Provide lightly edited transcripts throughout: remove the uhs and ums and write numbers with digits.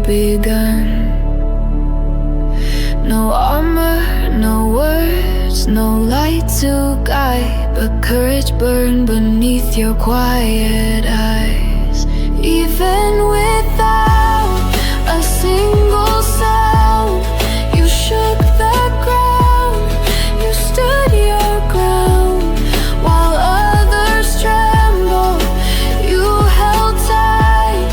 begun. No armor, no words, no light to guide, but courage burned beneath your quiet eyes. Even without a single sound, you shook the ground, you stood your ground. While others trembled, you held tight.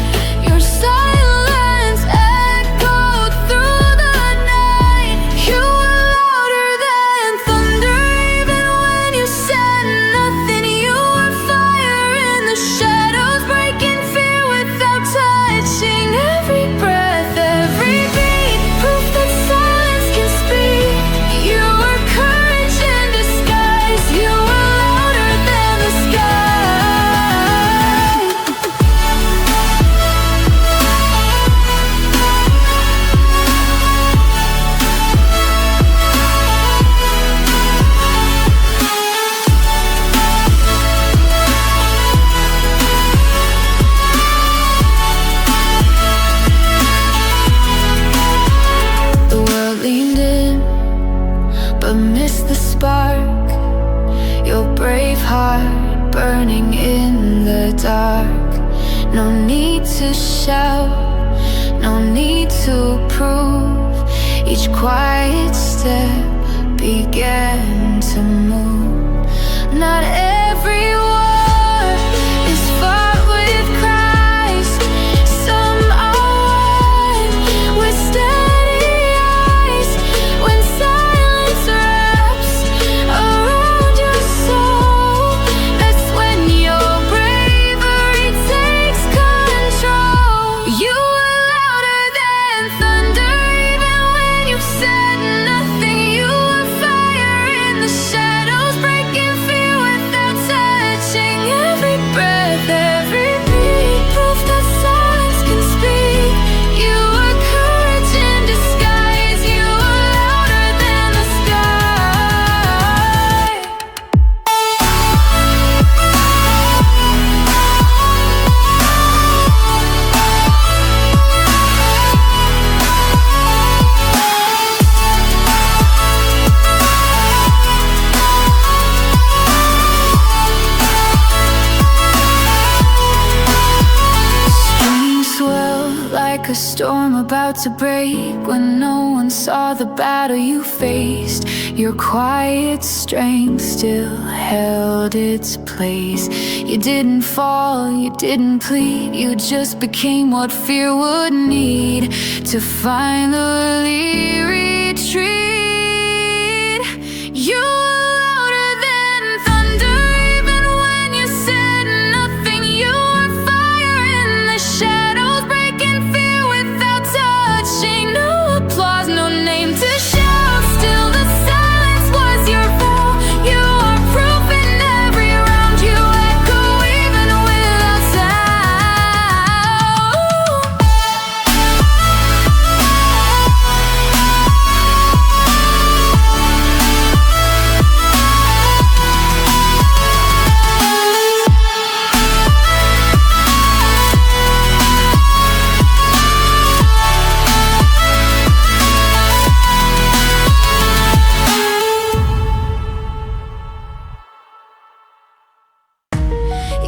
Your silence echoed through the night. You were louder than thunder, even when you said nothing. You were fire in the shadows, breaking fear without touching. Every breath, every beat, proof that silence can speak. You were courage in disguise. You were louder than the sky. The world leaned in, but missed the spark. Your brave heart burning in the dark. No need to shout, no need to prove. Each quiet step began to move. Not every war is fought with cries. Some are won with steady eyes. When silence wraps around your soul, that's when your bravery takes control. You were louder than thunder, even when you said nothing. You were fire in the shadows, breaking fear without touching. Every breath, every beat, proof that silence can speak. You were courage in disguise. You were louder than the sky. Streams swell like a storm about to break. When no one saw the battle you faced, your quiet strength still held its place. You didn't fall, you didn't plead, you just became what fear would need to finally retreat. You were louder than thunder, even when you said nothing. You were fire in the shadows, breaking fear without touching. No applause, no name to shout, still the silence was your vow. You are proof in every round. You echo even without sound.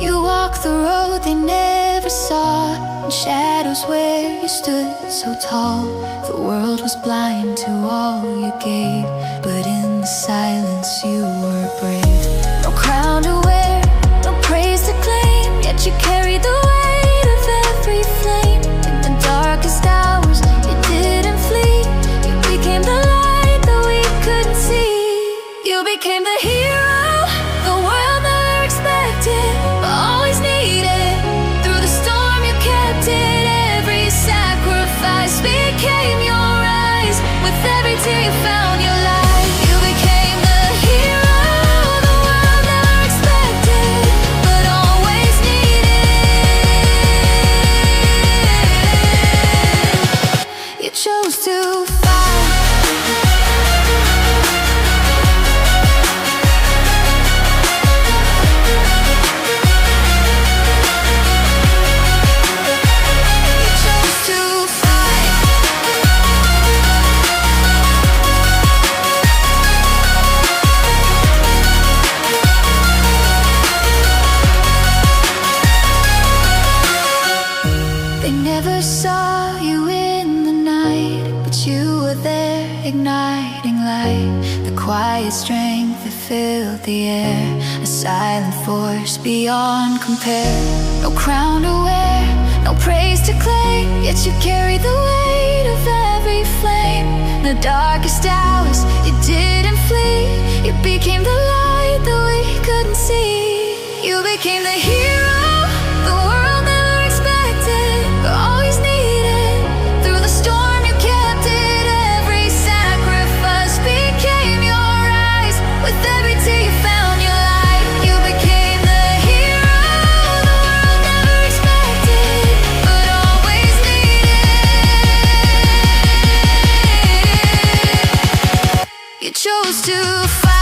You walked the road they never saw, in shadows where you stood so tall. The world was blind to all you gave, but in the silence you were brave. No crown to wear, no praise to claim, yet you carried the weight of every flame. In the darkest hours, you didn't flee. You became the light that we couldn't see. You became the hero the world never expected, but always needed. Through the storm you kept it. Every sacrifice became your rise. With every tear you found your life. You became the hero the world never expected, but always needed. igniting light, the quiet strength that filled the air, a silent force beyond compare. No crown to wear, no praise to claim, yet you carry the weight of every flame. In the darkest hours, you didn't flee. You became the light that we couldn't see. You became the hero the world never expected, but always needed. Through the storm you kept it. Every sacrifice became your rise. With every tear you found your light. You became the hero the world never expected, but always needed. You chose to fight.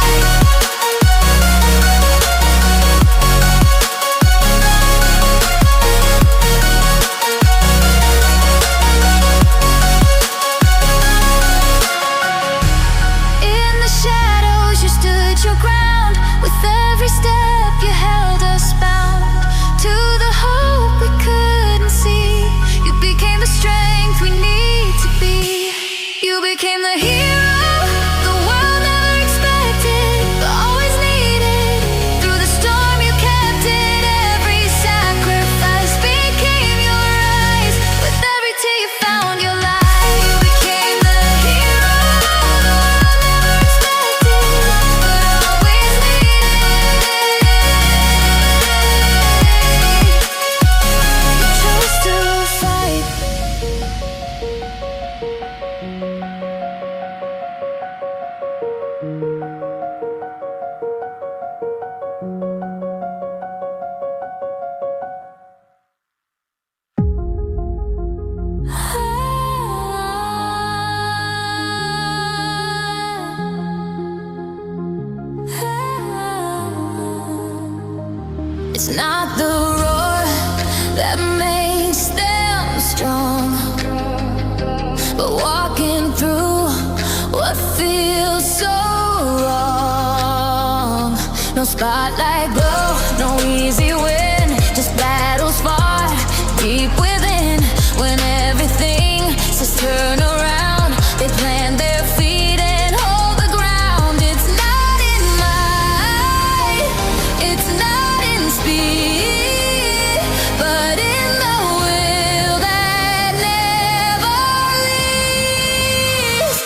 Your ground. With every step you held us bound to the hope we couldn't see. You became the strength we need to be. You became the hero the world never expected, but always needed. Through the storm you kept it. Every sacrifice became your rise. With every tear you found your light. You became the hero the world never expected, but always needed. You chose to fight. It's not the roar that makes them strong, but walking through what feels so wrong. No spotlight glow, no easy win, just battles far deep within. When everything says turn around, they plant their feet and hold the ground. It's not in might, it's not in speed, but in the will that never leaves.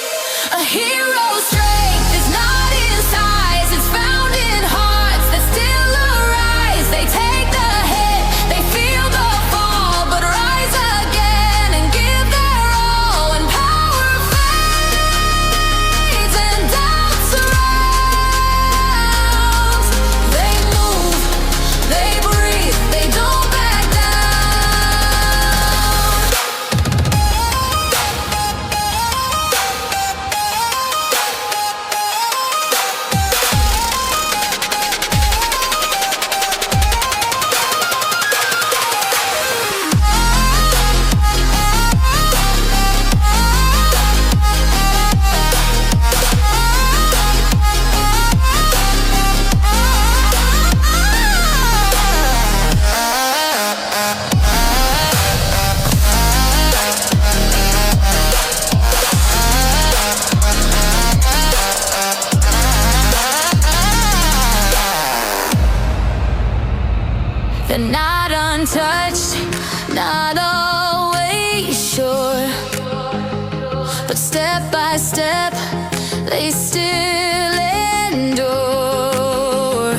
A hero's strength is not in size, it's found in hearts that still arise. They take the hit, they feel the fall, but rise again and give their all. When power fades and doubt surrounds, they move, they breathe, they don't back down. They're not untouched, not always sure, but step by step they still endure.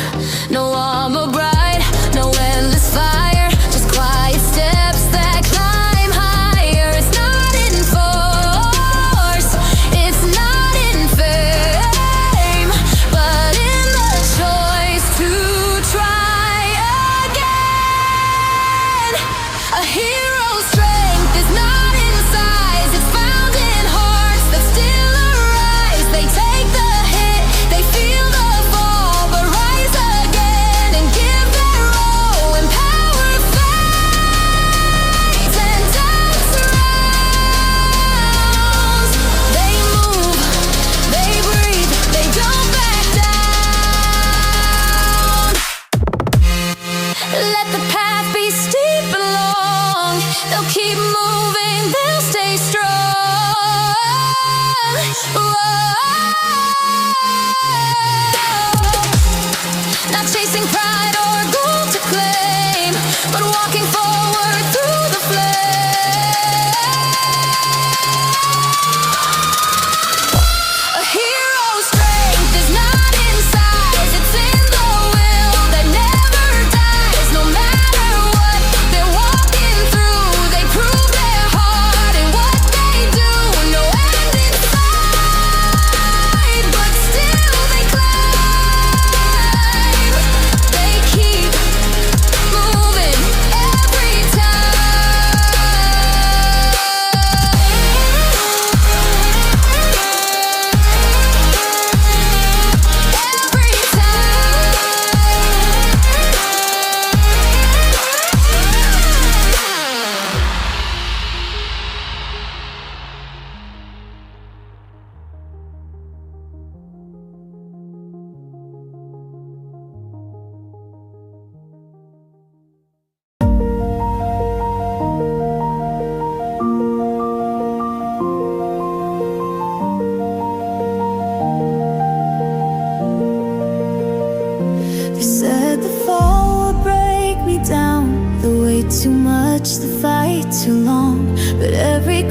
No armor bright, no endless fire, just quiet steps that climb higher. It's not in force, it's not in fame, but in the choice to try again. A hero's strength is not in size, it's found in hearts that still arise.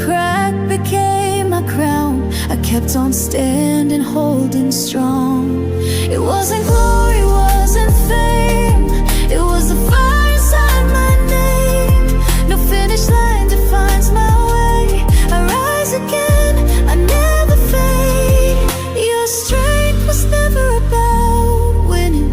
crack became my crown. I kept on standing, holding strong. It wasn't glory, wasn't fame. It was the fire inside my name. No finish line defines my way. I rise again, I never fade. Your strength was never about winning.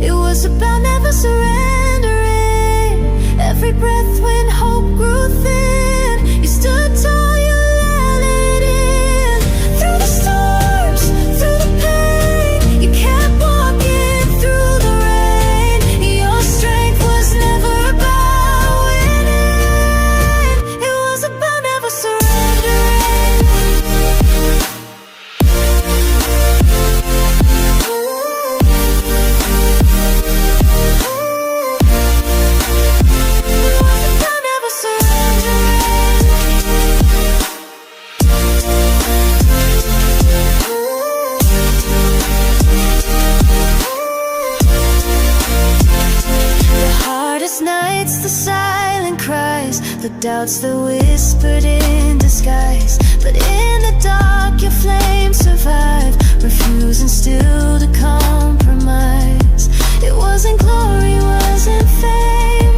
It was about never surrendering. Every breath when hope grew thin, you stood tall, you let it in. Through the storms, through the pain, you kept walking through the rain. Your strength was never about winning. It was about never surrendering. Nights, the silent cries, the doubts that whispered in disguise. But in the dark your flame survived, refusing still to compromise. It wasn't glory, wasn't fame.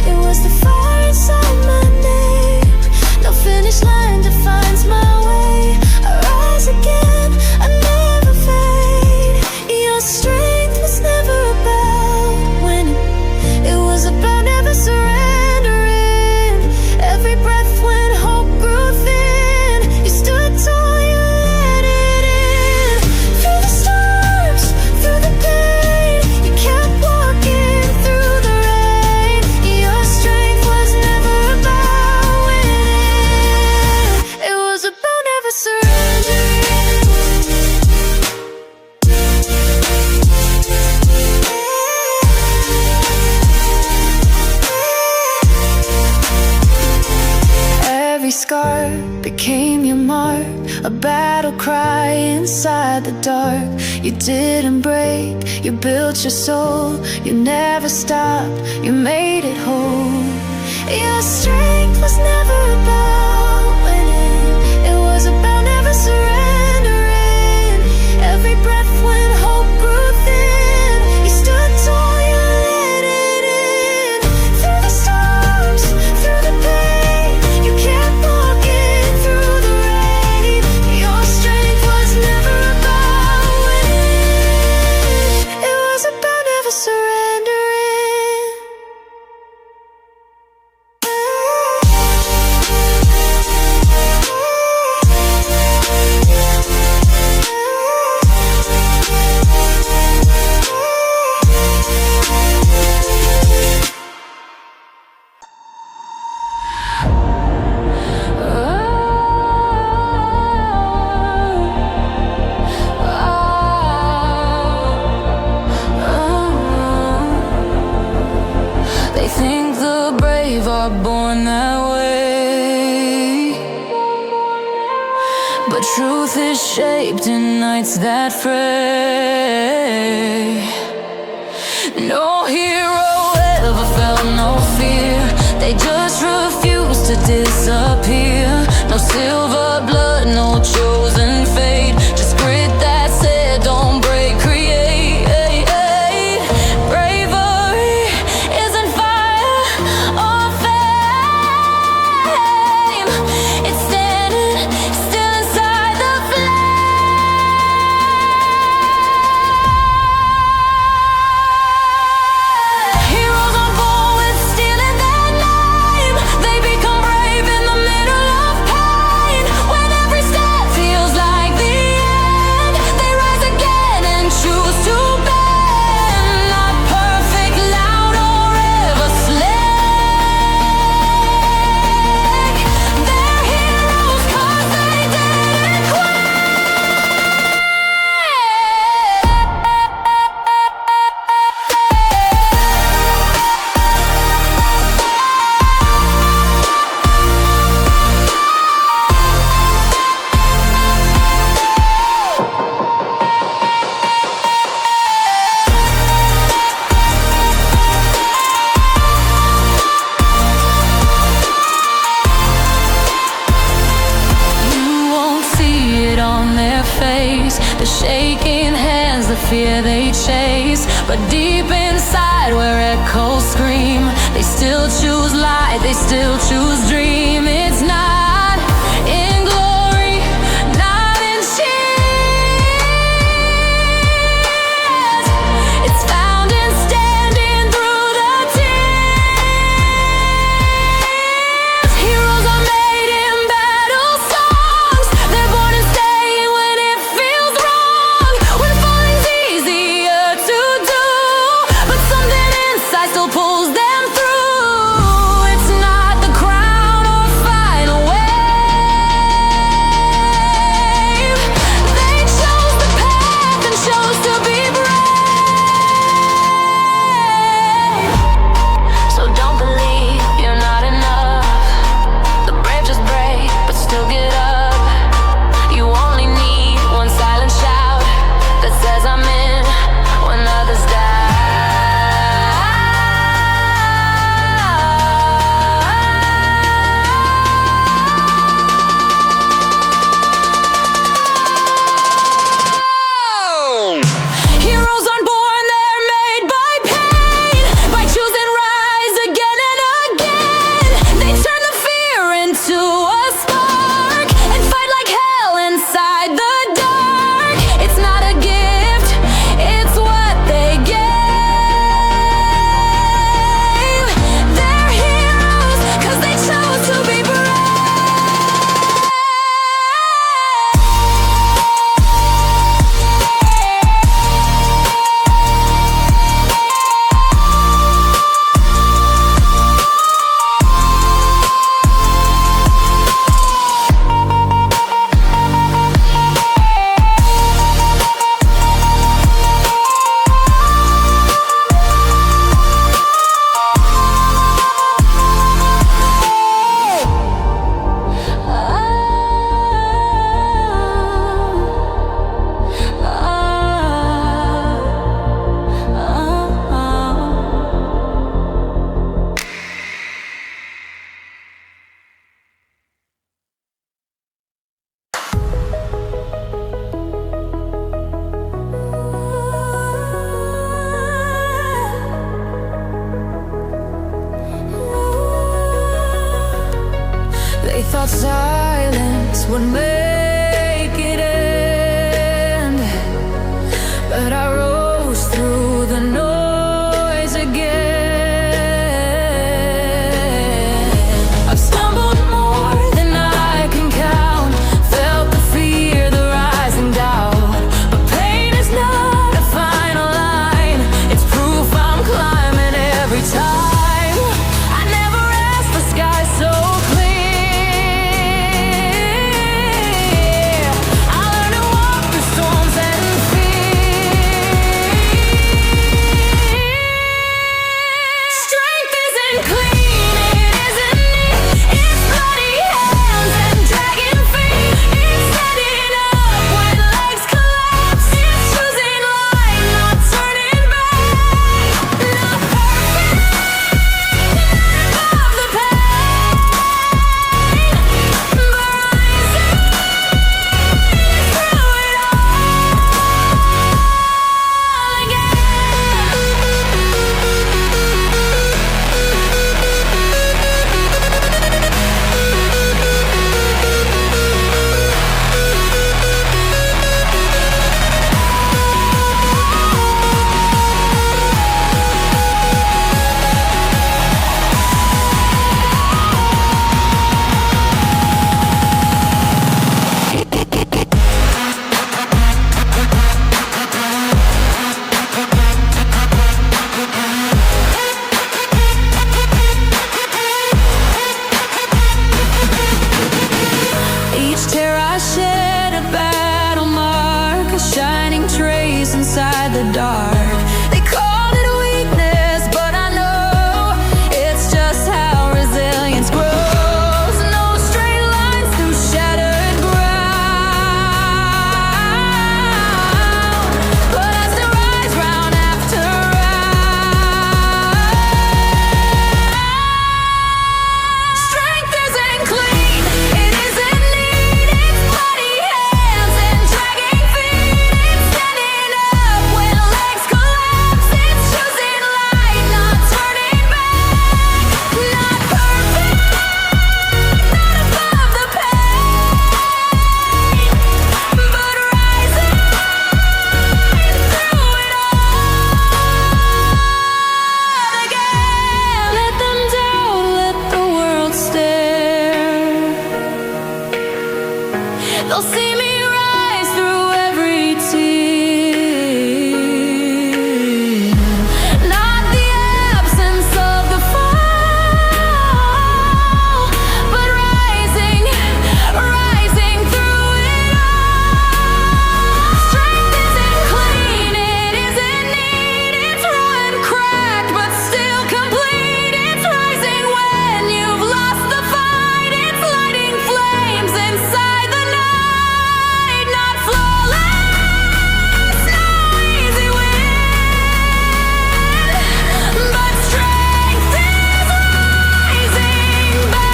It was the fire inside my name. No finish line defines my way. I rise again, I never fade. Your strength was never about winning. It was about never surrendering. Every breath when hope grew thin, you stood tall, you let it in. Through the storms, through the pain, you kept walking through the rain. Your strength was never about winning. It was about never surrendering. Every scar became your mark, a battle cry inside the dark. You didn't break, you built your soul. You never stopped, you made it whole. Your strength was never about winning. It was about never surrendering. Every breath when hope grew thin, you stood tall, you let it in. Through the storms, through the pain, you kept walking through the rain. Your strength was never about winning. It was about never surrendering. They think the brave are born that way, but truth is shaped in nights that fray. No hero ever felt no fear. They just refuse to disappear. No silver blood, no chosen fate. Just grit that said don't break, create. Bravery isn't fire or fame. It's standing still inside the flame. Heroes are born with steel in their name. They become brave in the middle the shaking hands, the fear they chase. But deep inside where echoes scream, they still choose light, they still choose dream. It's not in glory, not in cheers. It's found in standing through the tears. Heroes are made in battle songs. They're born in staying when it feels wrong. When falling's easier to do, but something inside still pulls them through. It's not the crown or final wave. They chose the path and chose to be brave. So don't believe you're not enough. The brave just break, but still get up. You only need one silent shout that says I'm in when others die. Heroes aren't born, they're made by pain, by choosing rise again and again. They turn the fear into a spark and fight like hell inside the dark. It's not a gift, it's what they gave. They're heroes 'cause they chose to be brave. They thought silence would make it end, but I rose through the noise again. I've stumbled more than I can count, felt the fear, the rising doubt. But pain is not a final line, it's proof I'm climbing every time. I never asked the sky so clear. I learned to walk through storms and fear. Strength isn't clean, it isn't neat. It's bloody hands and dragging feet. It's standing up when legs collapse. It's choosing light, not turning back. Not perfect, not above the pain, but rising through it all again. Each tear I shed a battle mark, a shining trace inside the dark. They called it weakness, but I know it's just how resilience grows. No straight lines through shattered ground, but I still rise round after round. Strength isn't clean, it isn't neat. It's bloody They'll see me rise through every tear. Not the absence of the fall, but rising, rising through it all. Strength isn't clean, it isn't neat, it's raw and cracked, but still complete. It's rising when you've lost the fight. It's lighting flames inside the night. Not flawless, no easy win, but strength is rising back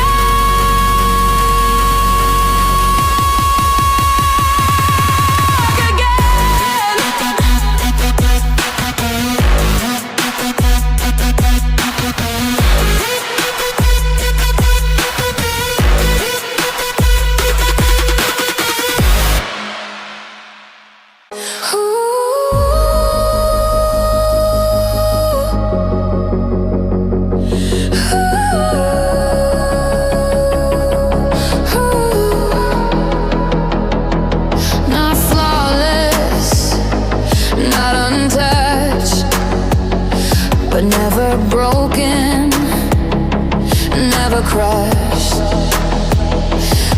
Not flawless, not untouched, but never broken, never crushed.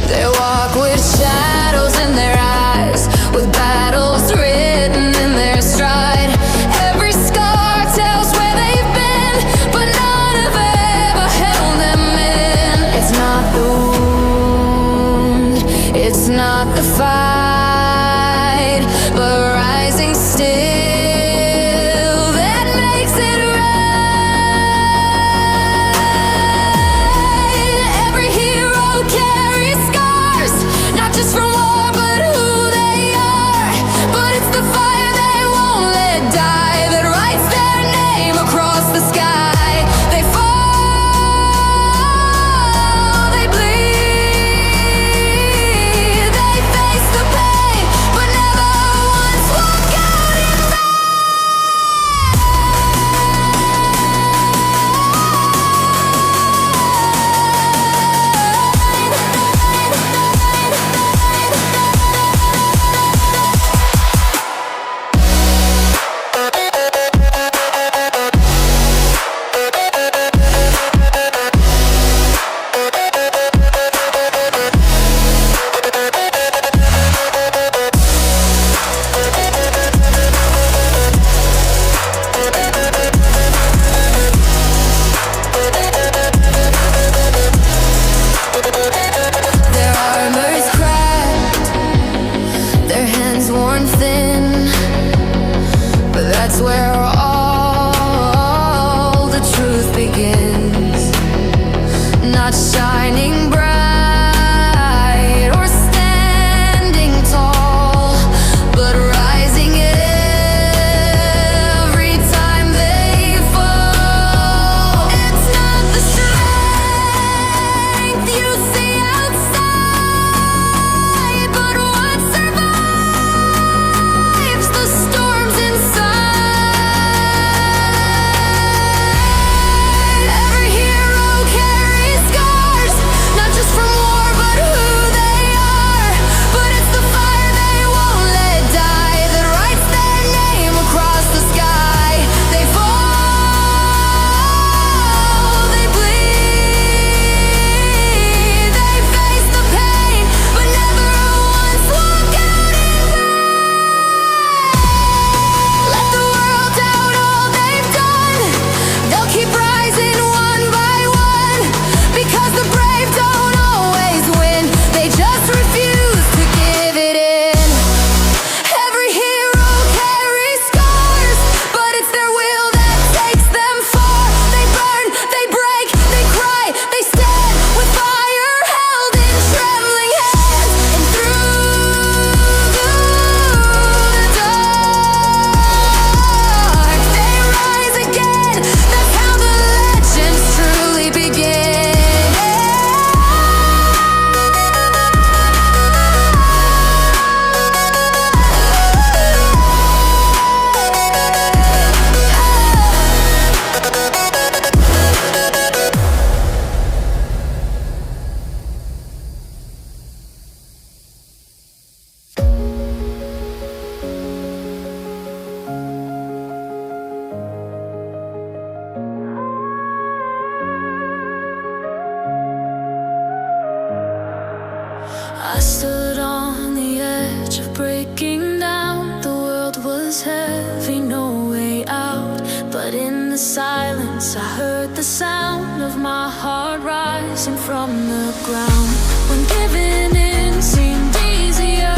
They walk with shadows in their eyes, with battles written in their stride. Every scar tells where they've been, but none have ever held them in. It's not the wound, it's not the fight, but rising still that makes it right. Every hero carries scars, not just from war, but who they are. But it's the fire they won't let die that writes their name across the sky. They fall, they bleed, they face the pain, but never once walk out in vain. I stood on the edge of breaking down. The world was heavy, no way out. But in the silence I heard the sound of my heart rising from the ground. When giving in seemed easier,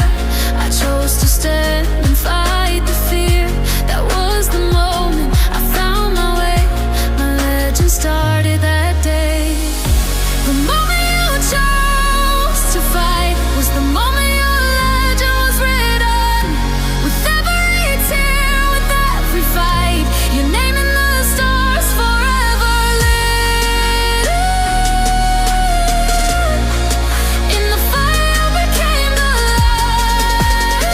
I chose to stand and fight the fear. That was the moment I found my way. My legend started that day. The moment you chose to fight was the moment your legend was written. With every tear, with every fight, your name in the stars forever lit. In the fire you became the light.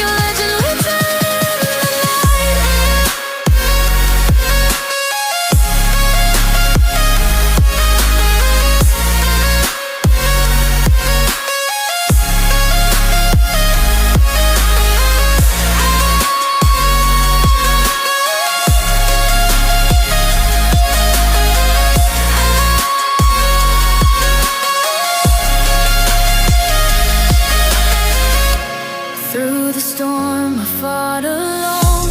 Your legend written in the night. Through the storm I fought alone.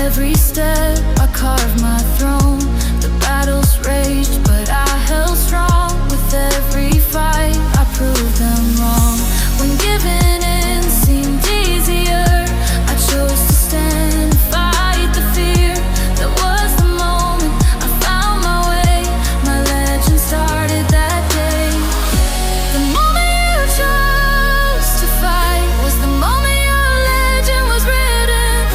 Every step I carved my throne. The battles raged but I held strong. With every fight I proved them wrong. When giving in seemed easier, I chose to stand and fight the fear. That was the moment I found my way. My legend started that day. The moment you chose to fight was the moment your legend was written.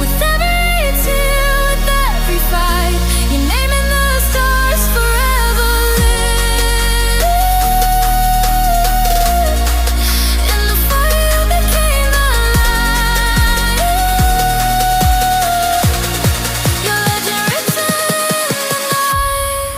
With every tear, with every fight, your name in the stars forever lit. In the fire you became the light. Your legend written in the night.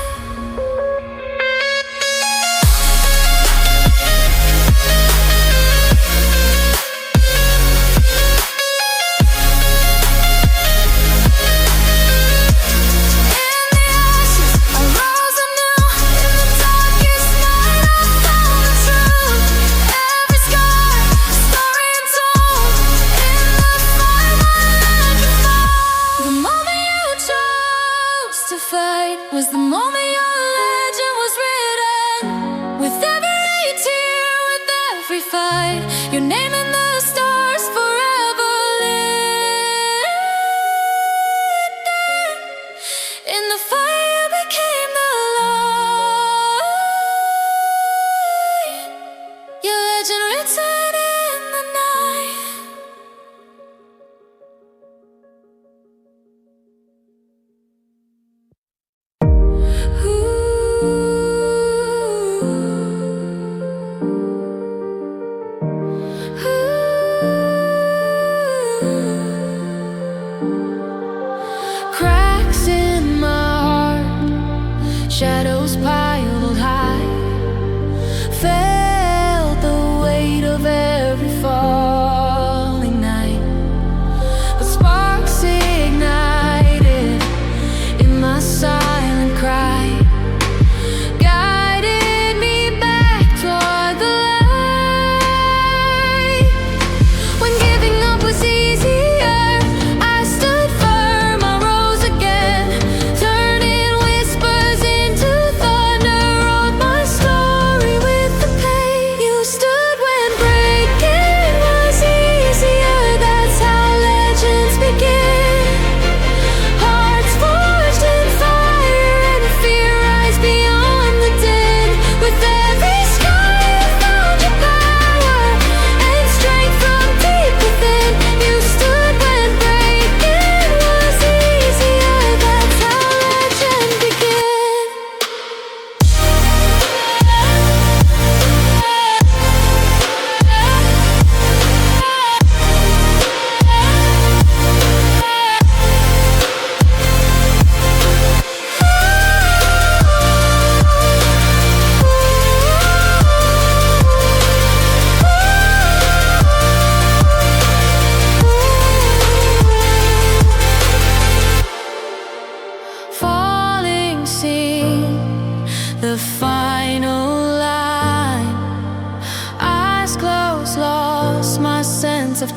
In the ashes I rose anew. In the darkest night I found the truth. Every scar, story untold. In the fire my legend found. The moment you chose to fight was the moment your legend was written. With every tear, with every fight, your name in the stars forever lit. In the fire you became the light. Your legend written in the night. Ooh.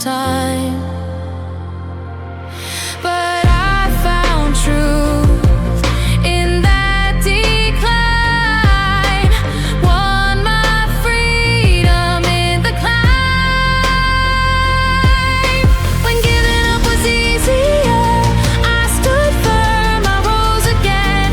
time. But I found truth in that decline. Won my freedom in the climb. When giving up was easier, I stood firm, I rose again.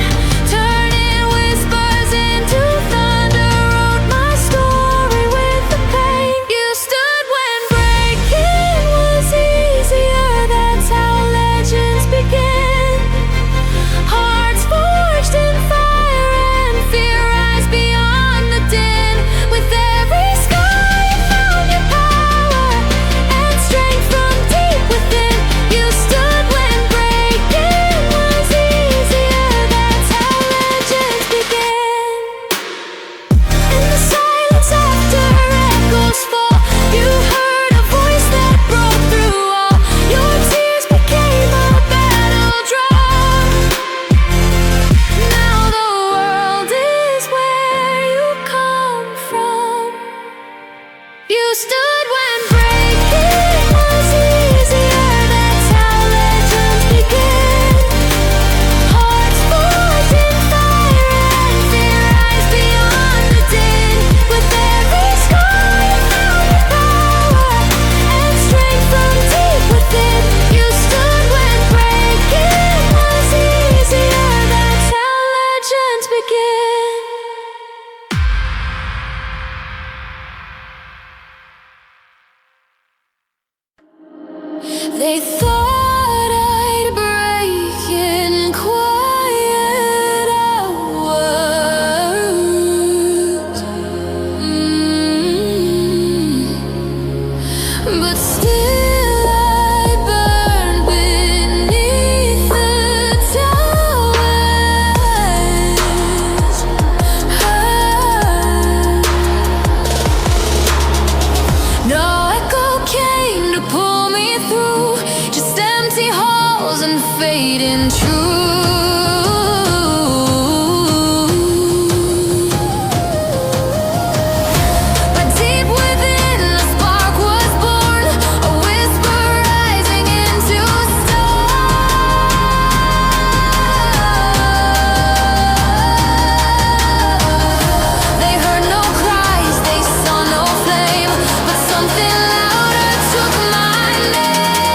Turning whispers into thunder, wrote my story with the pain. You stood when breaking was easier, that's how legends begin. Hearts forged in fire and fear rise beyond the din. With every scar you found your power and strength from deep within. You stood when breaking was easier, that's how legends begin. In the silence after echoes fall, you heard a voice that broke through all. Your tears became a battle drum. Now the world is where you come from. You stood when breaking was easier, that's how legends begin. Hearts forged in fire and fear rise beyond the din. With every scar you found your power and strength from deep within. You stood when breaking was easier, that's how legends begin. They thought I'd break in quiet hours. But still I burn beneath the towers. No echo came to pull me through, just empty halls and fading but deep within, a spark was born, a whisper rising into They heard no cries, they saw no flame, but something louder took my name.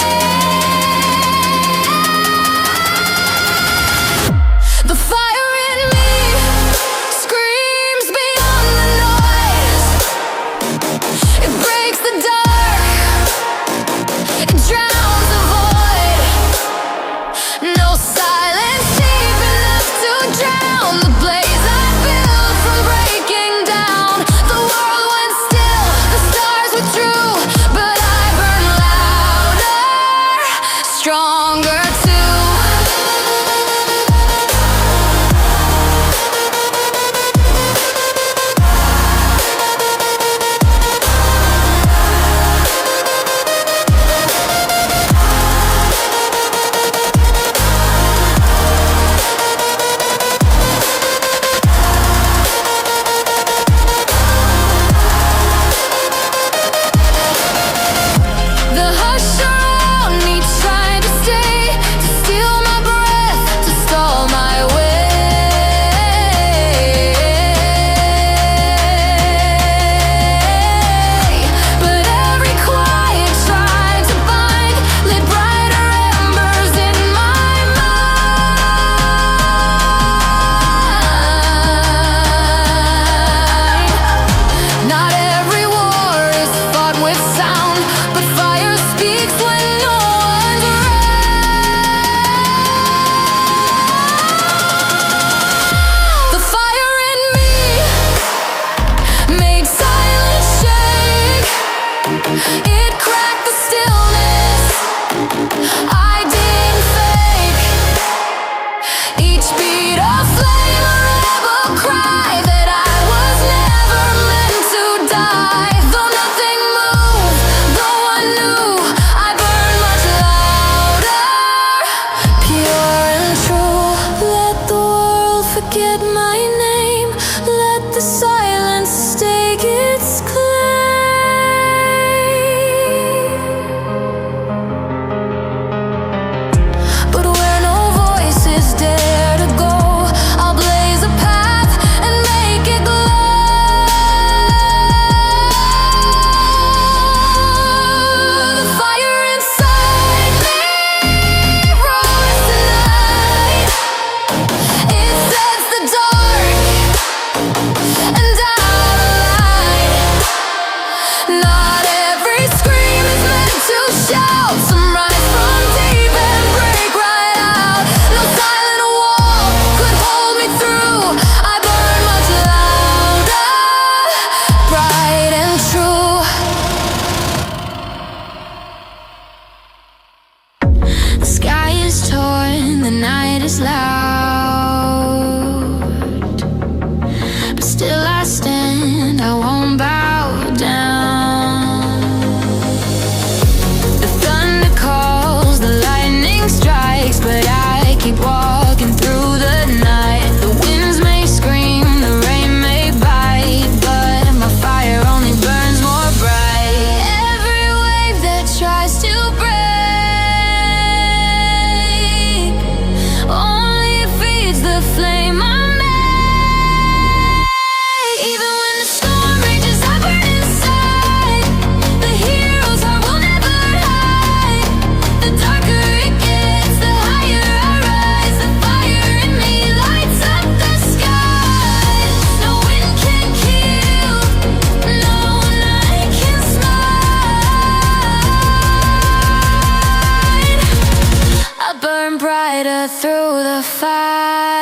brighter through the fight.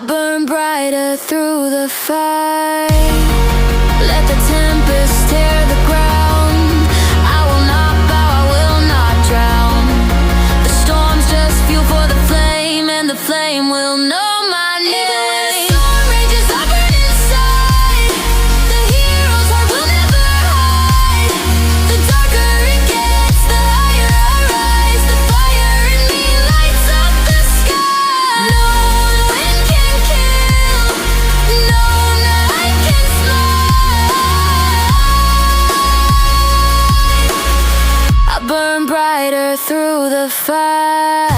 Burn brighter through the fight. Let the tempest tear the ground. I will not bow, I will not drown. The storm's just fuel for the flame, and the flame will know my name. Even when the storm rages, I burn inside. The hero's heart will never hide. The darker it gets, the higher I rise. The fire in me lights up the sky. No wind can kill, no night can smite. I burn brighter through the fight.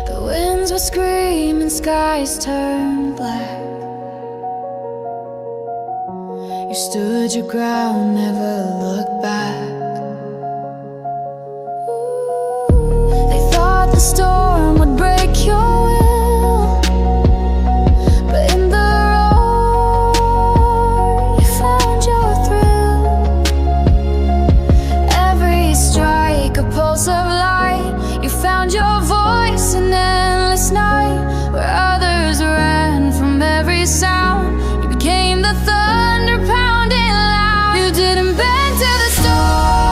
The winds would scream and skies turned black. You stood your ground, never looked back. They thought the storm would break your will, but in the roar you found your thrill. Every strike, a pulse of light. You found your voice in endless night, where others ran from every sound. You became the thunder pounding loud. You didn't bend to the storm.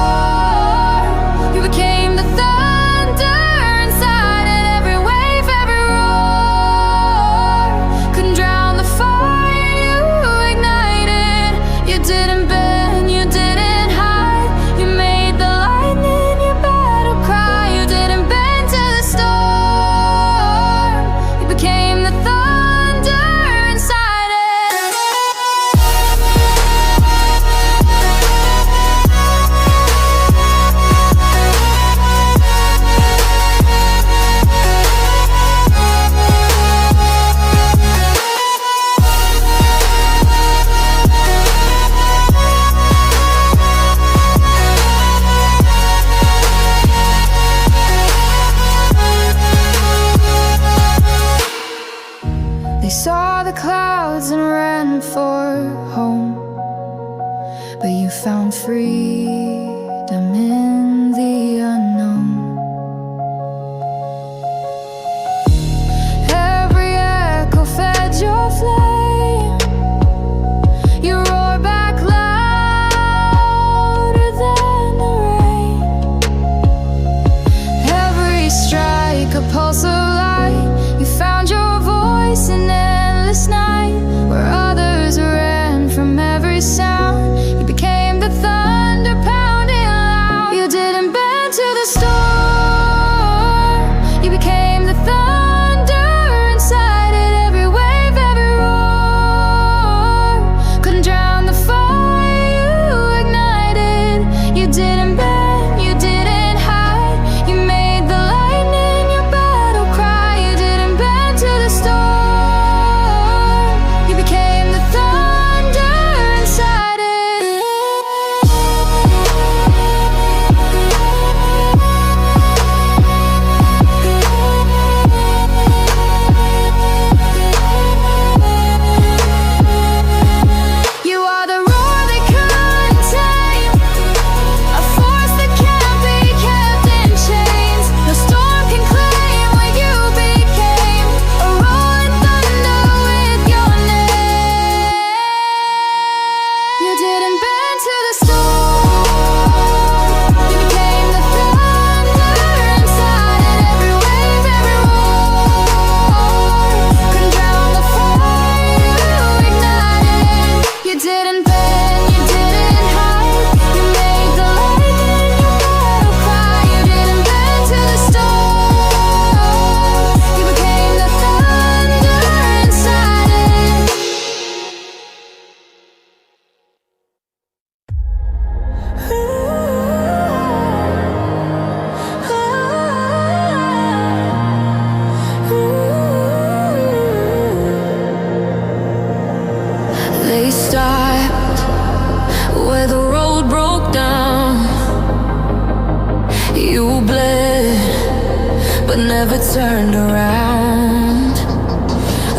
never turned around.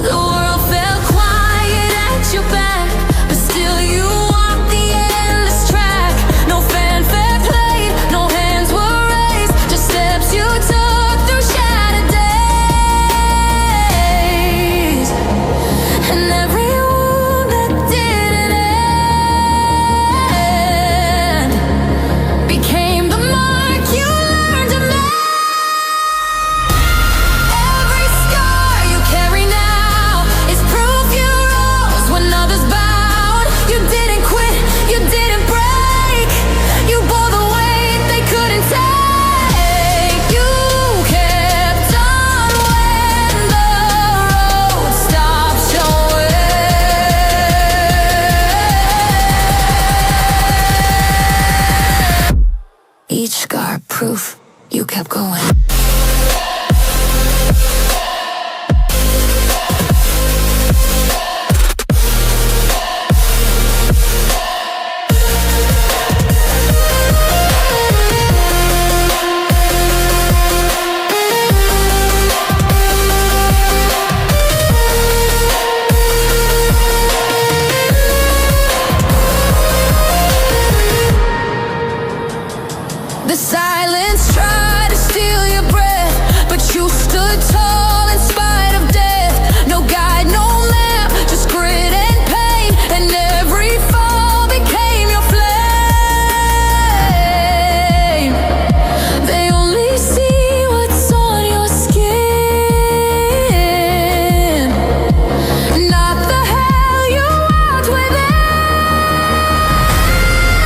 The world fell quiet at your back, but still you walked the endless track. No fanfare played, no hands were raised, just steps you took through shattered days. And every wound that didn't end became the mark you learned to make. Every scar you carry now is proof you rose when others bowed. You didn't quit, you didn't break, you bore the weight they couldn't take. You kept on when the road stopped showing. Each scar proof you kept going. The silence tried to steal your breath, but you stood tall in spite of death. No guide, no map, just grit and pain, and every fall became your flame. They only see what's on your skin, not the hell you walked within.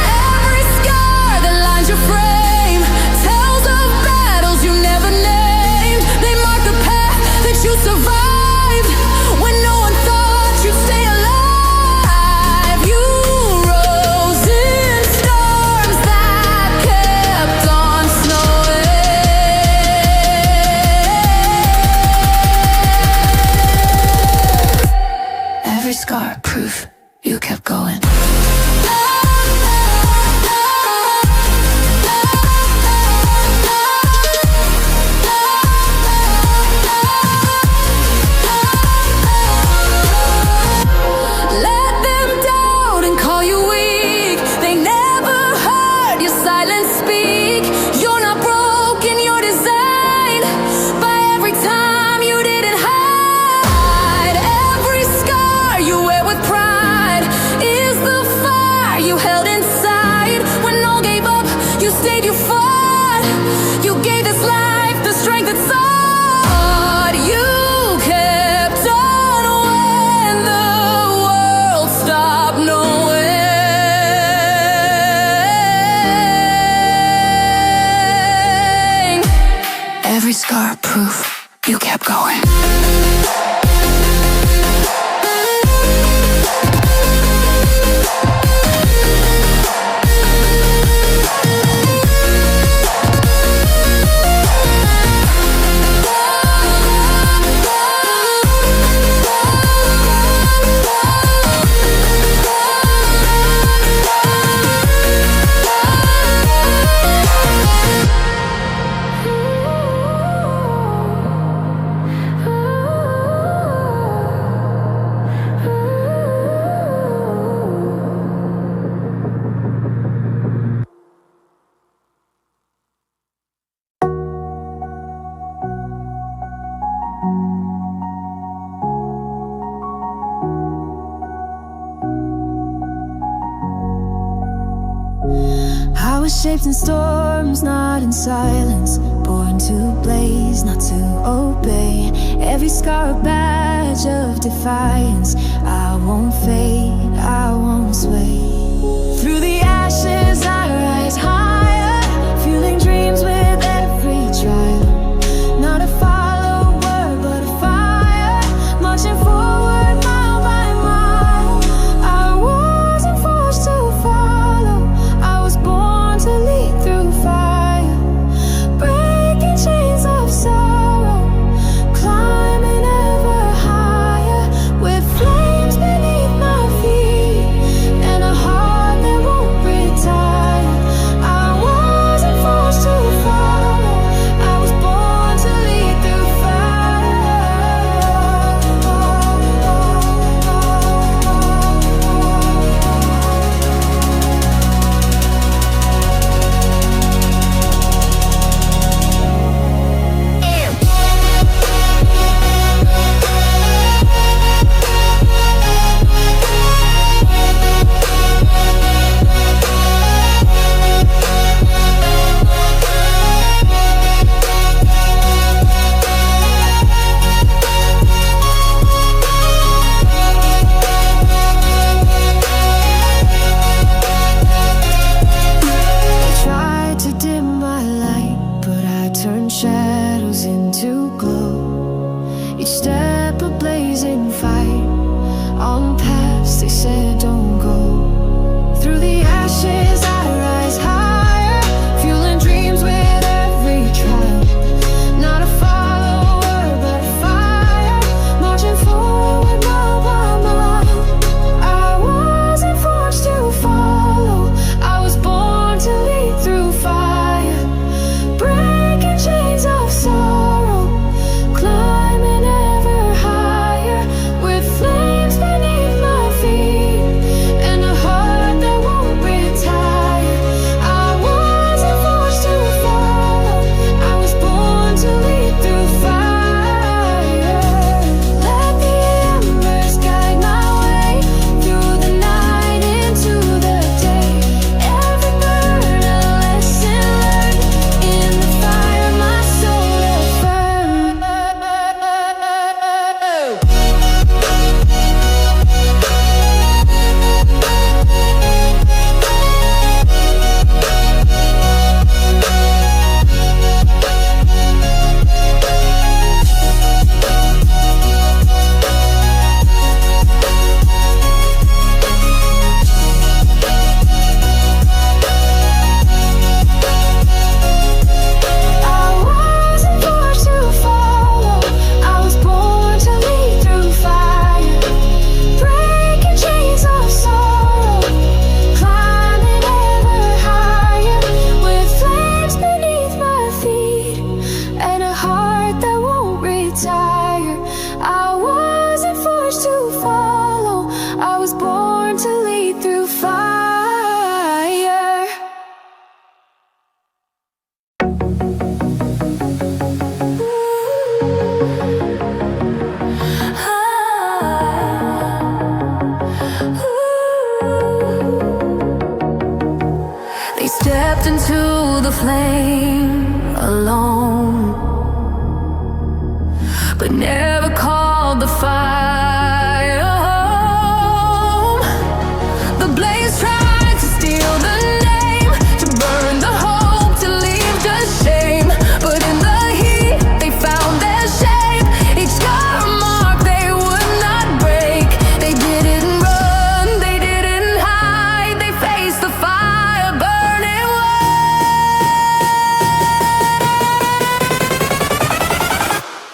Every scar that lines your frame tells of battles you never named. They mark the path that you survived when no one thought you'd stay alive. You rose in storms that kept on snowing. Every scar proof you kept going. Let them doubt and call you weak. They never heard your silence speak. You're not broken, you're designed by every time you didn't hide. Every scar you wear with pride is the fire you held inside. When all gave up, you stayed, you fought. You gave this life the strength it sought. You kept on when the world stopped knowing. Every scar proof you kept going. I was shaped in storms, not in silence. Born to blaze, not to obey. Every scar a badge of defiance. I won't fade, I won't sway. Through the ashes I rise higher, fueling dreams with every trial. Not a follower, but a fire, marching forward mile by mile. I wasn't forced to follow, I was born to lead through fire. Breaking chains of sorrow, climbing ever higher, with flames beneath my feet and a heart that won't retire. I the flame alone, but never called the fire home. The blaze tried to steal the name, to burn the hope, to leave the shame, but in the heat they found their shape. Each scar mark they would not break. They didn't run, they didn't hide, they faced the fire burning wide.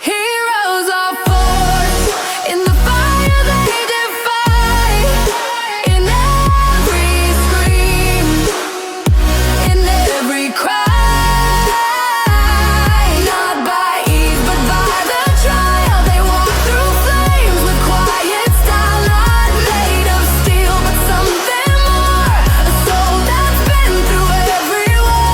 Heroes are forged in the fire they defy, in every scream, in every cry. Not by ease, but by the trial. They walk through flames with quiet style, not made of steel, but something more. A soul that's been through every war.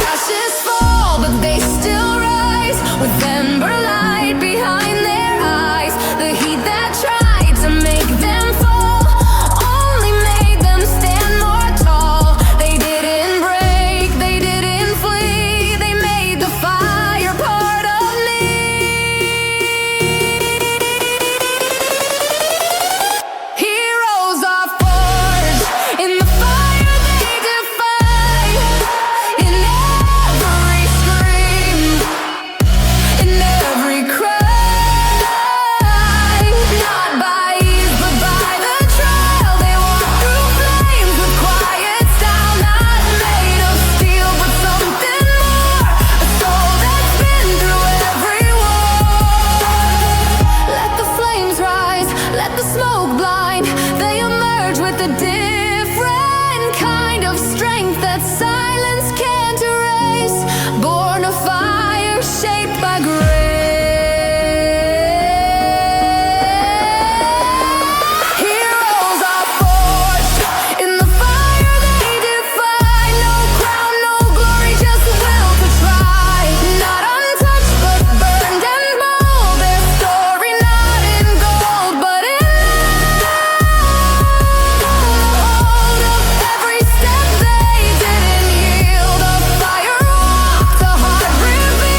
Ashes fall, but they still rise, with ember light behind their eyes. The heat that tried to make them fall only made them stand more tall. They didn't break, they didn't flee, they made the fire part of me. Heroes are forged in the fire they defy, in every scream, in every cry. Not by ease, but by the trial. They walk through flames with quiet style, not made of steel, but something more. A soul that's been through every war. Let the flames rise, let the smoke blind. They emerge with a different kind of strength that silence can't erase. Born of fire, shaped by grace. Heroes are forged in the fire they defy. No crown, no glory, just will to try. Not untouched, but burned and mold. Their story not in gold, but in hold of every step they didn't yield. A fire walked, a heart revealed.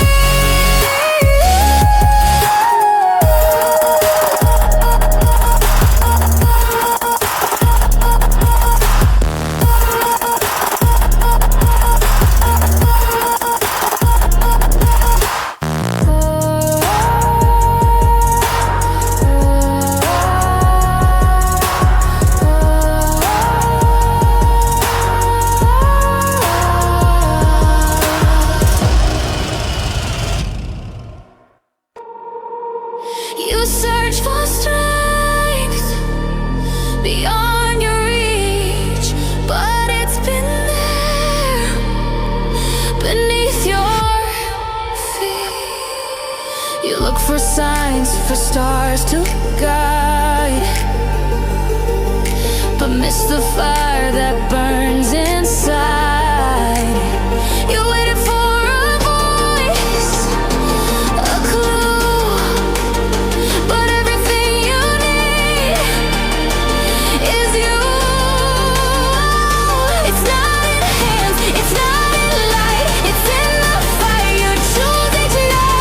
You search for strength beyond your reach, but it's been there beneath your feet. You look for signs, for stars to guide, but miss the fire that burns inside. You waited for a voice, a clue, but everything you need is you. It's not in hands, it's not in light, it's in the fire you choose each night.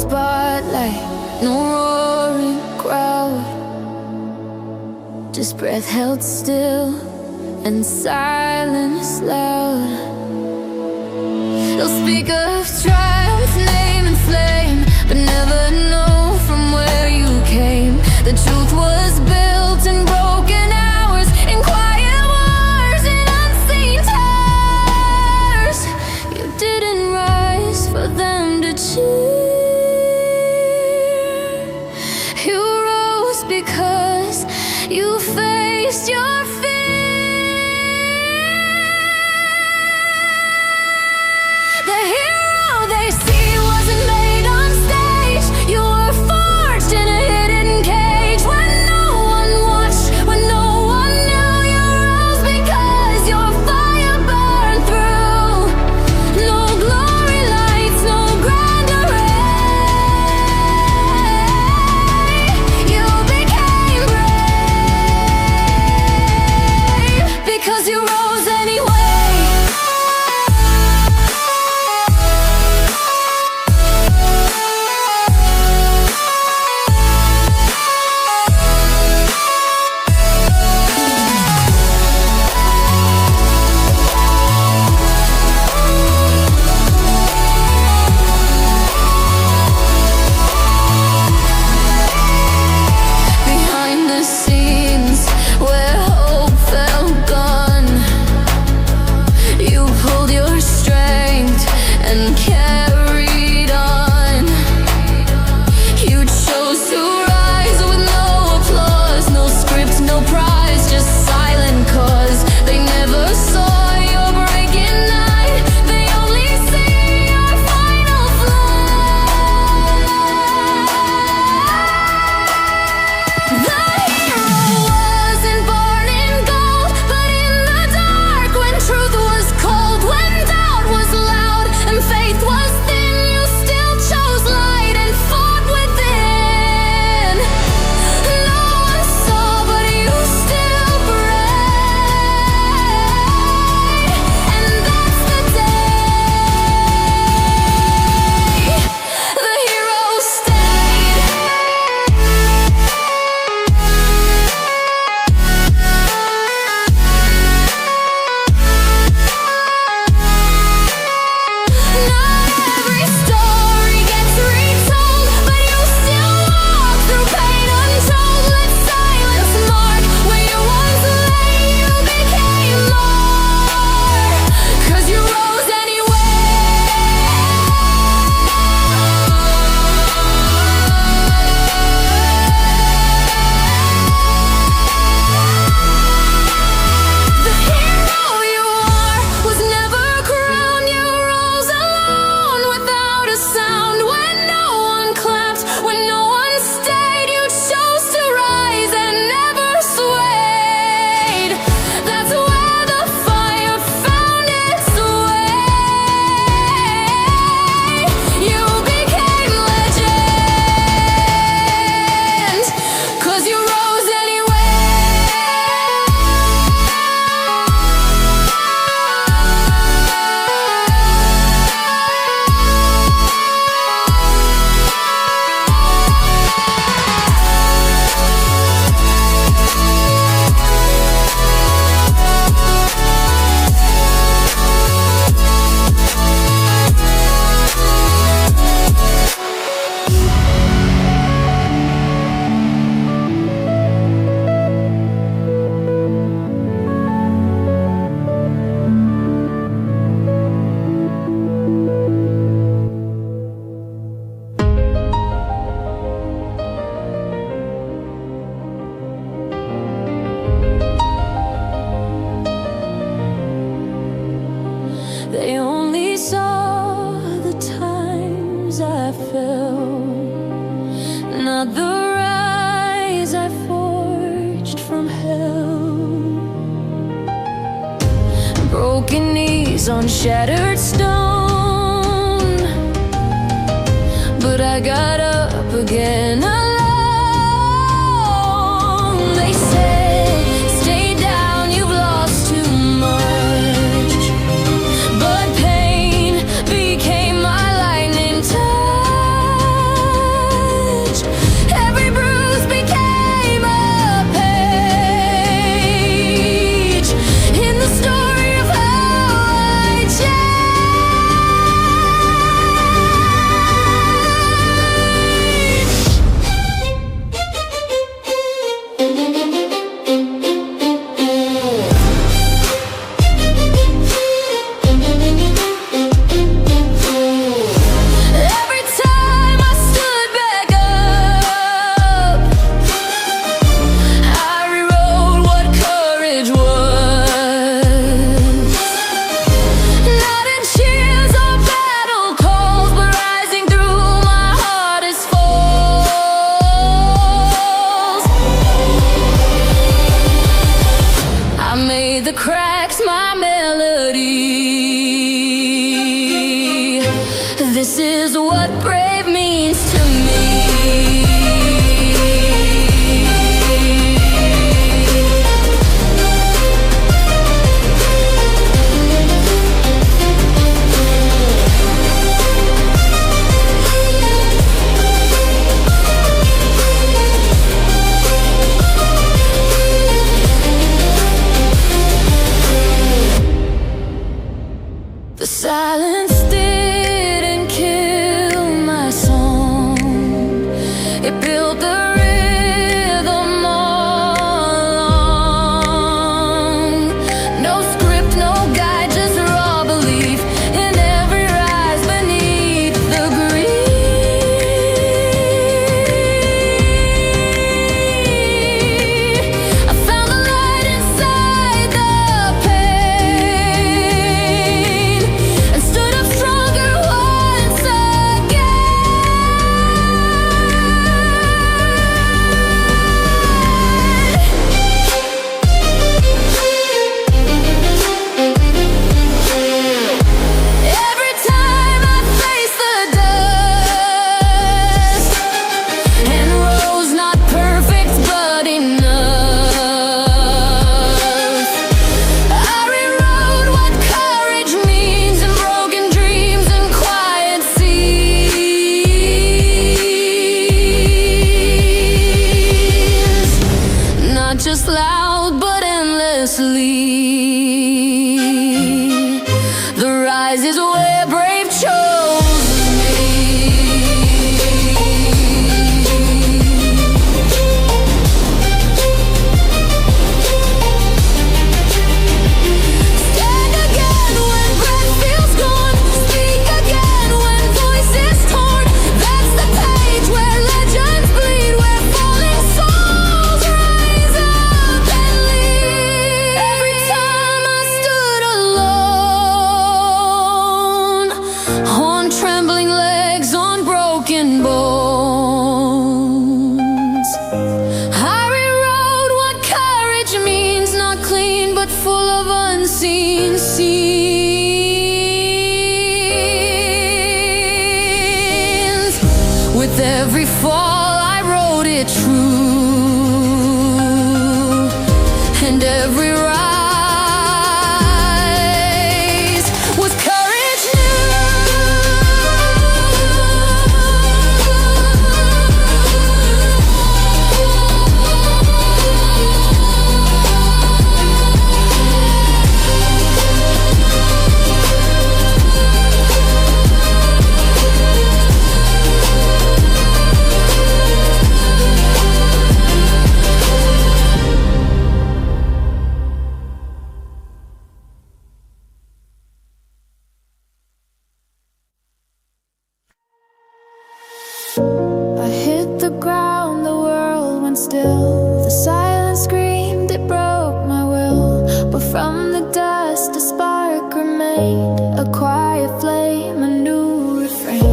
spotlight, no roaring crowd, just breath held still and silence loud. They'll speak of triumph, name and flame, but never know from where you came. The truth was built in broken hours, in quiet wars, in unseen towers. You didn't rise for them to cheer. You rose because you faced your fear. The hero they see wasn't made on stage. You were forged in a hidden cage. When no one watched, when no one knew, you rose because your fire burned through. No glory lights, no grand array. You became brave because you rose anyway. Behind the scenes where hope felt gone, you pulled your strength and carried on. You chose to rise with no applause, no script, no prize, just silent cause. They never saw your breaking night, they only see your final flight. The hero wasn't born in gold, but in the dark when truth was cold, when doubt was loud and faith was thin, you still chose light and fought within. No one saw, but you still prayed, and that's the day the hero stayed. Not every story gets retold, but you still walk through pain untold. Let silence mark where you once lay. You became more, 'cause you rose anyway. The hero you are was never crowned. You rose alone without a sound. When no one clapped, when no one stayed, you chose to rise and never swayed. That's where the fire found its way. You became legend, 'cause you rose anyway. They only saw the times I fell, not the rise I forged from hell. Broken knees on shattered stone, but I got up again alone. They said, stay down, you've lost too much. But pain became my lightning touch. that cracks my melody. This is what brave means to me. The silence didn't kill my song. It built the rhythm all along. No script, no guide, just raw belief in every rise beneath the grief. I found the light inside the pain and stood up stronger once again. Every time I face the dust and rose not perfect but enough, I rewrote what courage means in broken dreams and quiet scenes. Not just loud but endlessly. The rise is where brave chose me. Stand again when breath feels gone. Speak again when voice is torn. That's the page where legends bleed, where falling souls rise up and lead. Every time I stood alone, on trembling legs, on broken bones, I rewrote what courage means, not clean but full of unseen scenes. With every fall I wrote it true, and every rise was courage new. I hit the ground, the world went still. The silence screamed, it broke my will. But from the dust a spark remained, a quiet flame, a new refrain.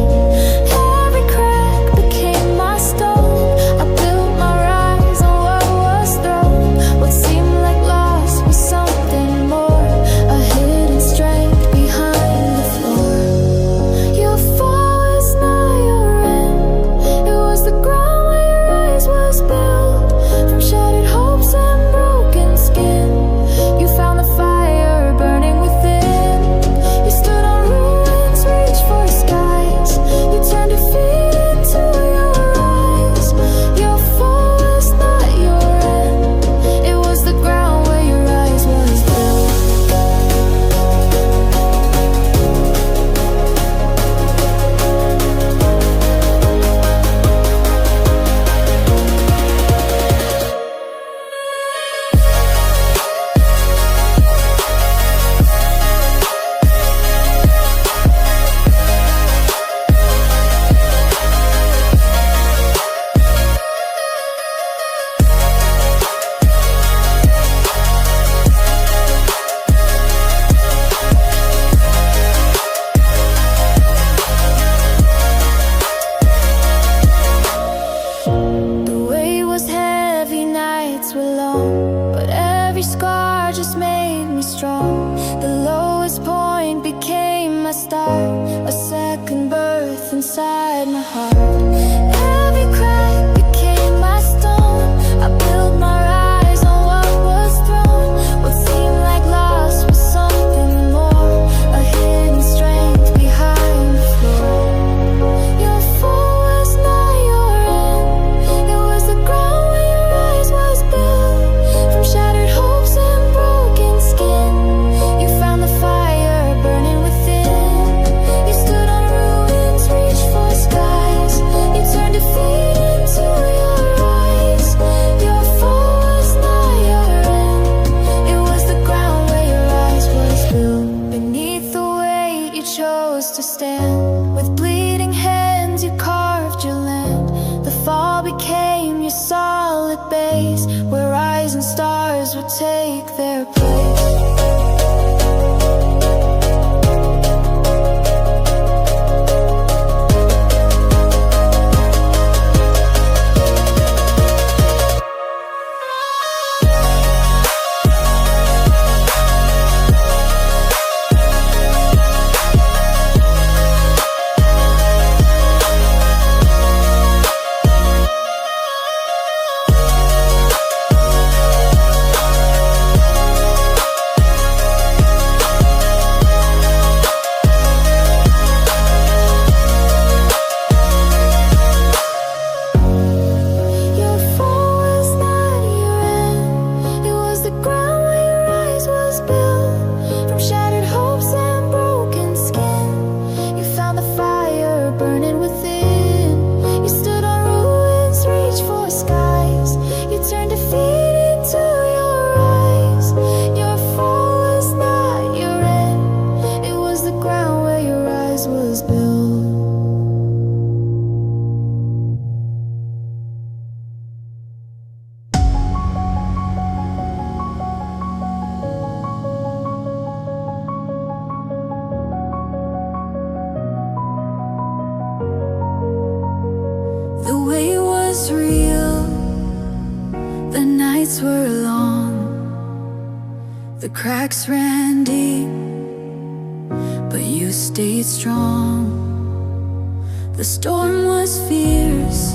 Every crack became my stone. I built my rise on what was thrown. What seemed like loss was something more, a hidden strength behind the floor. Your fall is not your end. It was the ground where your rise was built. From shattered hopes and broken skin, you found the fire burning within. You stood on ruins, reached for skies. You turned defeat into your rise. Your fall was not your end. It was the ground where your rise was built. The weight was heavy, nights were long, but every scar just made strong. The lowest point became my start, a second birth inside my heart. Every crack became my stone. I built my rise on what was thrown. What seemed like loss was something more, a hidden strength behind the floor. Your fall was not your end. It was the ground where your rise was built. From shattered hopes and broken skin, you found the fire burning within. You stood on ruins, reached for skies. You turned defeat into your rise. Your fall was not your end. It was the ground where your rise was built. Beneath the weight you chose to stand. With bleeding hands you carved your land. The fall became your solid base, where rising stars would take their place. Your fall was not your end. It was the ground where your rise was built. From shattered hopes and broken skin, you found the fire burning within. You stood on ruins, reached for skies. You turned defeat into your rise. Your fall was not your end. It was the ground where your rise was built. The way was real, the nights were long, the cracks ran deep, but you stayed strong. The storm was fierce,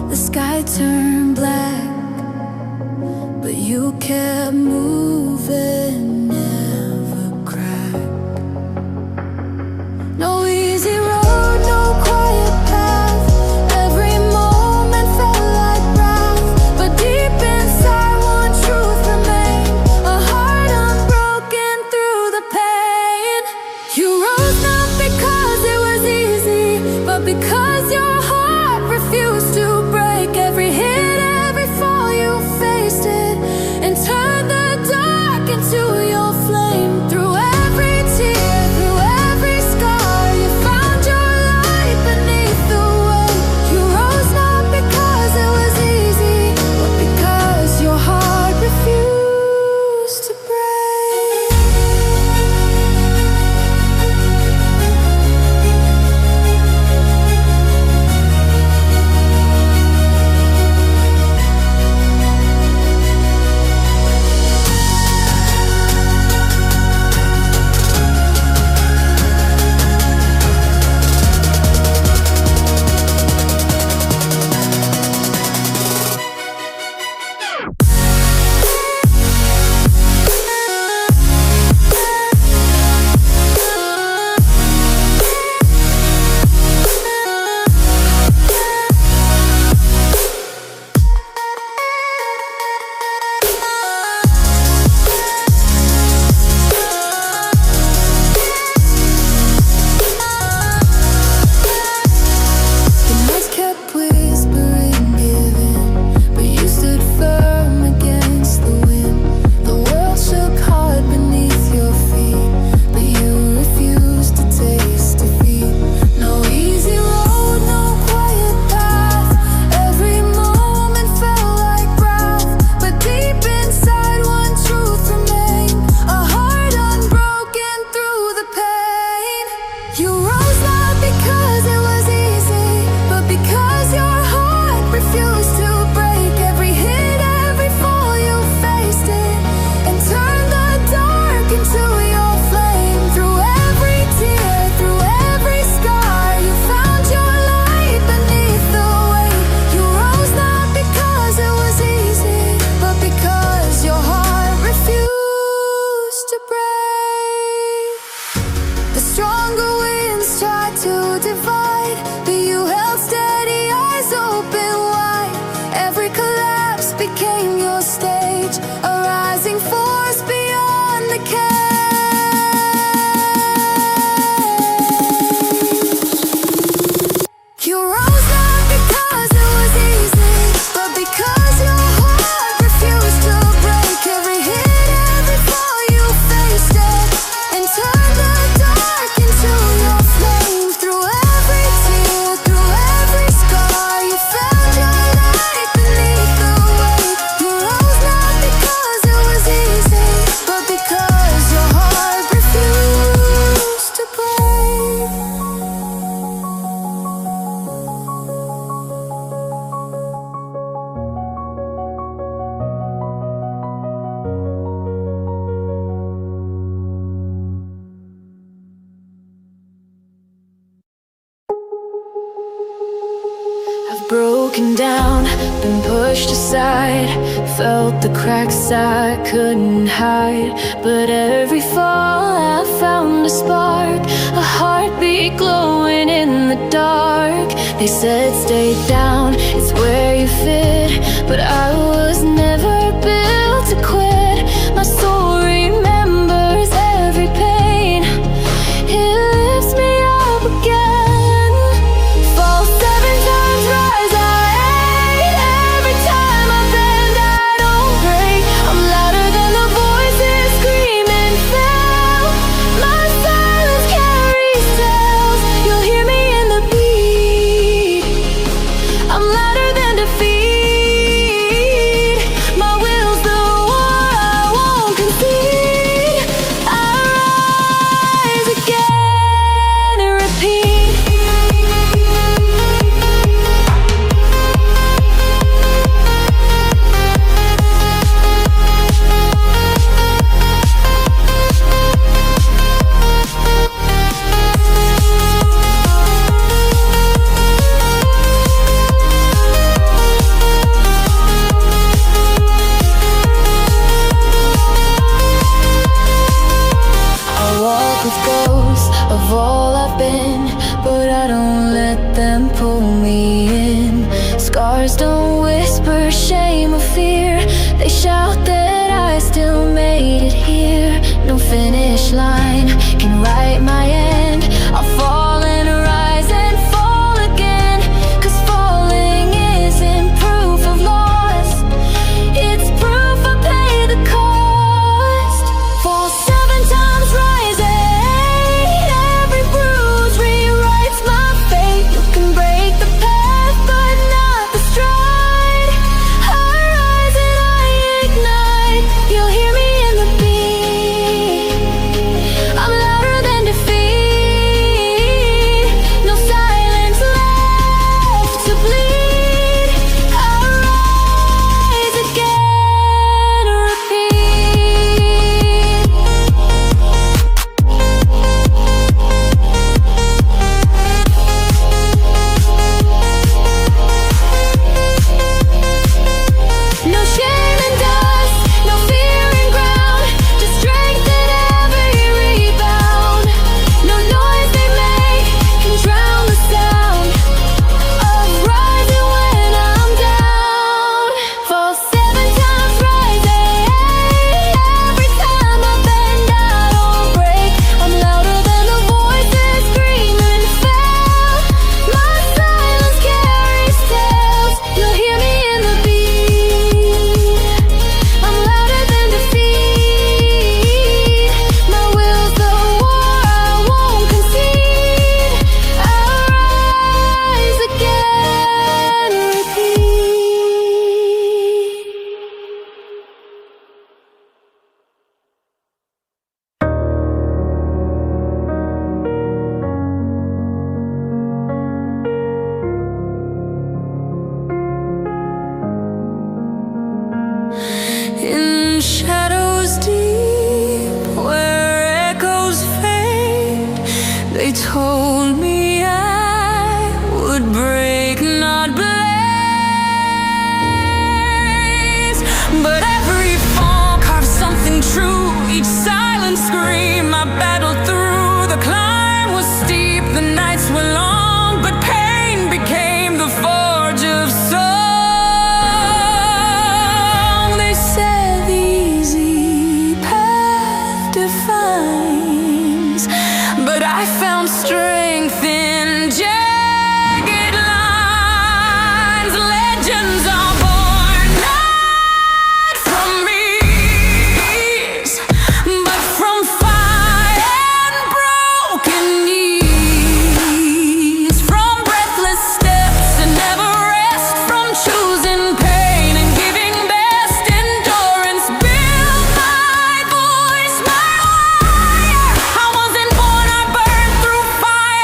the sky turned black, but you kept moving, never cracked. No easy road, no quiet path. Every moment felt like wrath, but deep inside one truth remained, a heart unbroken through the pain. You rose not because it was easy, but because your heart refused to break. Every hit, every fall, you faced it and turned the dark into broken down, been pushed aside. Felt the cracks I couldn't hide. But every fall I found a spark, a heartbeat glowing in the dark. They said stay down, it's where you fit, but I was never built to quit. My soul remembers every pain, it lifts me up again. Fall 7 times, rise I 8. Every time I bend I don't break. I'm louder than the voices screaming fail. My silence carries tales, you'll hear me in the beat. I'm louder than defeat. My will's the war I won't concede. I rise again and repeat. I walk with ghosts of all I've been, but I don't let them pull me in. Scars don't whisper shame or fear, they shout that I still made it here. No finish line can write my end. I'll fall and rise and fall again, 'cause falling isn't proof of loss, it's proof I paid the cost. Fall 7 times, rise 8. Every bruise rewrites my fate. You can break the path, but not the stride. I rise and I ignite, you'll hear me in the beat. I'm louder than defeat, no silence left to bleed. I rise again and repeat. No shame in dust, no fear in ground, just strength in every rebound. No noise they make can drown the sound of rising when I'm down. Fall 7 times, rise 8. Every time I bend I don't break. I'm louder than the voices screaming fail. My silence carries tales, you'll hear me in the beat. I'm louder than defeat. My will's the war I won't concede. I rise again and repeat. In shadows deep where echoes fade, they told me I would break, not blaze. But every fall carved something true, each silent scream I battled through. The climb was steep, the nights were long, but pain became the forge of song. They said the easy path defines, but I found strength in jagged lines. Legends are born not from ease, but from fire and broken knees, from breathless steps and never rest, from choosing pain and giving best. Endurance built my voice, my wire. I wasn't born, I burned through fire.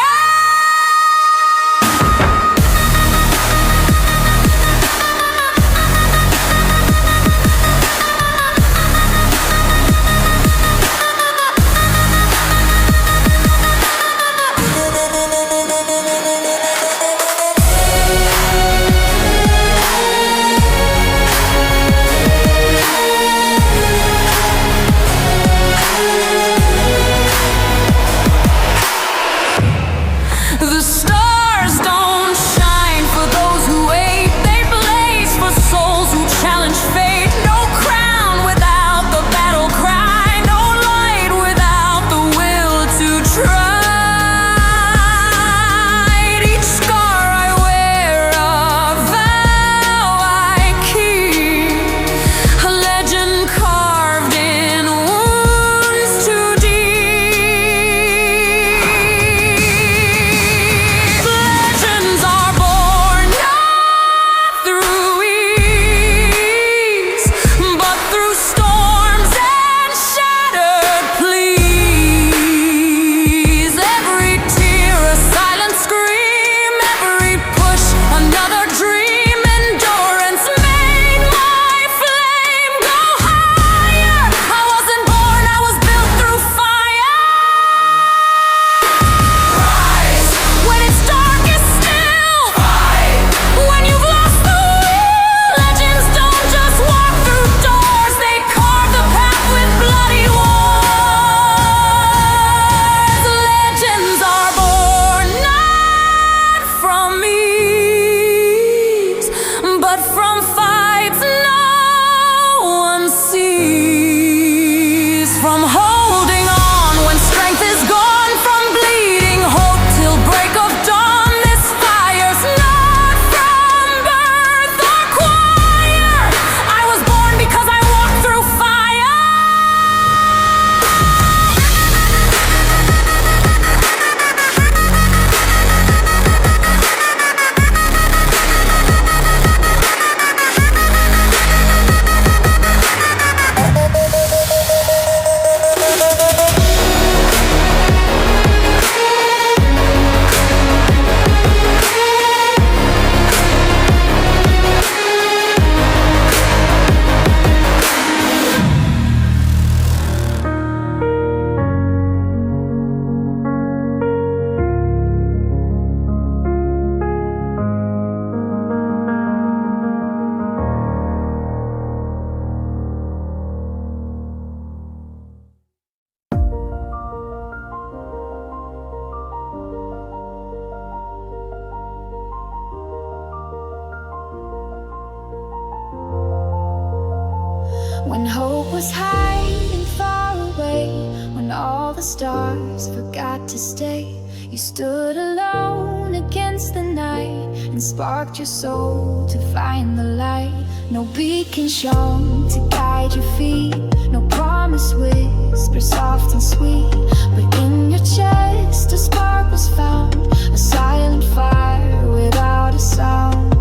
was hiding far away when all the stars forgot to stay. You stood alone against the night and sparked your soul to find the light. No beacon shone to guide your feet, no promise whisper soft and sweet. But in your chest a spark was found, a silent fire without a sound.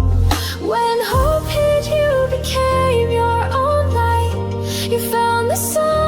When hope hid, you became your own light. You found the sun